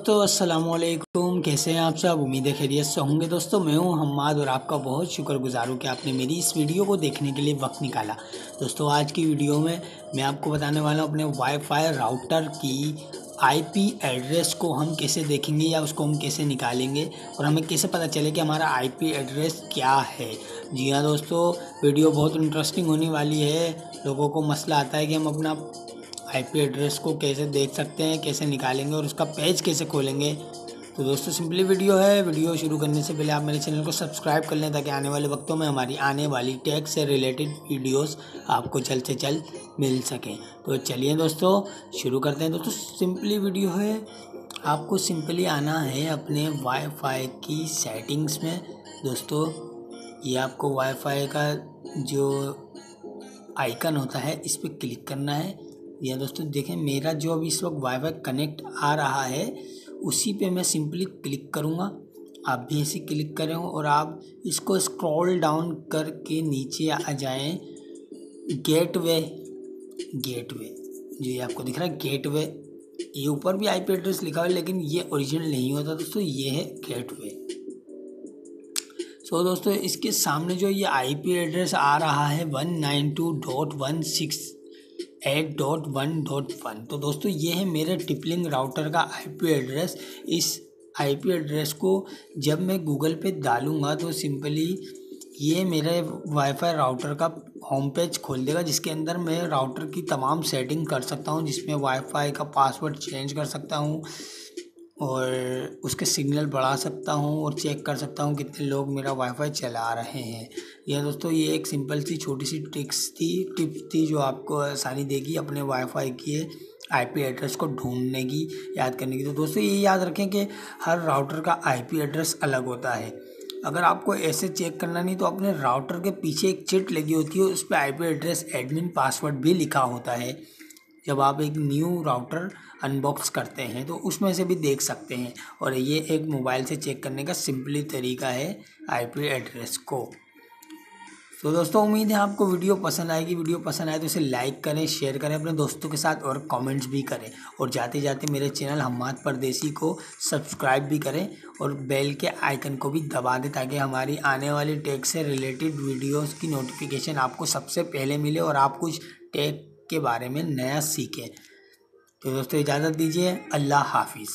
दोस्तों अस्सलामुअलैकुम। कैसे हैं आप सब? उम्मीद है खैरियत से होंगे। दोस्तों मैं हूं हम्माद और आपका बहुत शुक्रगुजार हूं कि आपने मेरी इस वीडियो को देखने के लिए वक्त निकाला। दोस्तों आज की वीडियो में मैं आपको बताने वाला हूं अपने वाईफाई राउटर की आईपी एड्रेस को हम कैसे देखेंगे या उसको हम कैसे निकालेंगे और हमें कैसे पता चले कि हमारा आईपी एड्रेस क्या है। जी हाँ दोस्तों, वीडियो बहुत इंटरेस्टिंग होने वाली है। लोगों को मसला आता है कि हम अपना आईपी एड्रेस को कैसे देख सकते हैं, कैसे निकालेंगे और उसका पेज कैसे खोलेंगे। तो दोस्तों सिंपली वीडियो है। वीडियो शुरू करने से पहले आप मेरे चैनल को सब्सक्राइब कर लें ताकि आने वाले वक्तों में हमारी आने वाली टेक से रिलेटेड वीडियोस आपको जल्द से जल्द मिल सकें। तो चलिए दोस्तों शुरू करते हैं। दोस्तों सिंपली वीडियो है, आपको सिंपली आना है अपने वाईफाई की सेटिंग्स में। दोस्तों ये आपको वाईफाई का जो आइकन होता है इस पर क्लिक करना है। या दोस्तों देखें, मेरा जो अभी इस वक्त वाईफाई कनेक्ट आ रहा है उसी पे मैं सिंपली क्लिक करूँगा। आप भी ऐसे क्लिक करें और आप इसको स्क्रॉल डाउन करके नीचे आ जाएं। गेटवे जो ये आपको दिख रहा है गेटवे, ये ऊपर भी आईपी एड्रेस लिखा हुआ है लेकिन ये ओरिजिनल नहीं होता दोस्तों, ये है गेटवे। तो दोस्तों इसके सामने जो ये आईपी एड्रेस आ रहा है 192.168.1.1, तो दोस्तों ये है मेरे टिपलिंग राउटर का आईपी एड्रेस। इस आईपी एड्रेस को जब मैं गूगल पे डालूंगा तो सिंपली ये मेरे वाईफाई राउटर का होम पेज खोल देगा, जिसके अंदर मैं राउटर की तमाम सेटिंग कर सकता हूँ, जिसमें वाईफाई का पासवर्ड चेंज कर सकता हूँ और उसके सिग्नल बढ़ा सकता हूँ और चेक कर सकता हूँ कितने लोग मेरा वाईफाई चला रहे हैं। यह दोस्तों ये एक सिंपल सी छोटी सी टिप्स थी जो आपको आसानी देगी अपने वाईफाई के आईपी एड्रेस को ढूंढने की, याद करने की। तो दोस्तों ये याद रखें कि हर राउटर का आईपी एड्रेस अलग होता है। अगर आपको ऐसे चेक करना नहीं तो अपने राउटर के पीछे एक चिट लगी होती है, उस पर आईपी एड्रेस एडमिन पासवर्ड भी लिखा होता है। जब आप एक न्यू राउटर अनबॉक्स करते हैं तो उसमें से भी देख सकते हैं। और ये एक मोबाइल से चेक करने का सिंपली तरीका है आईपी एड्रेस को। तो दोस्तों उम्मीद है आपको वीडियो पसंद आएगी। वीडियो पसंद आए तो इसे लाइक करें, शेयर करें अपने दोस्तों के साथ और कमेंट्स भी करें। और जाते जाते मेरे चैनल हम्माद परदेसी को सब्सक्राइब भी करें और बेल के आइकन को भी दबा दें ताकि हमारी आने वाली टेक से रिलेटेड वीडियोस की नोटिफिकेशन आपको सबसे पहले मिले और आप कुछ टेक के बारे में नया सीखें। तो दोस्तों इजाज़त दीजिए। अल्लाह हाफिज़।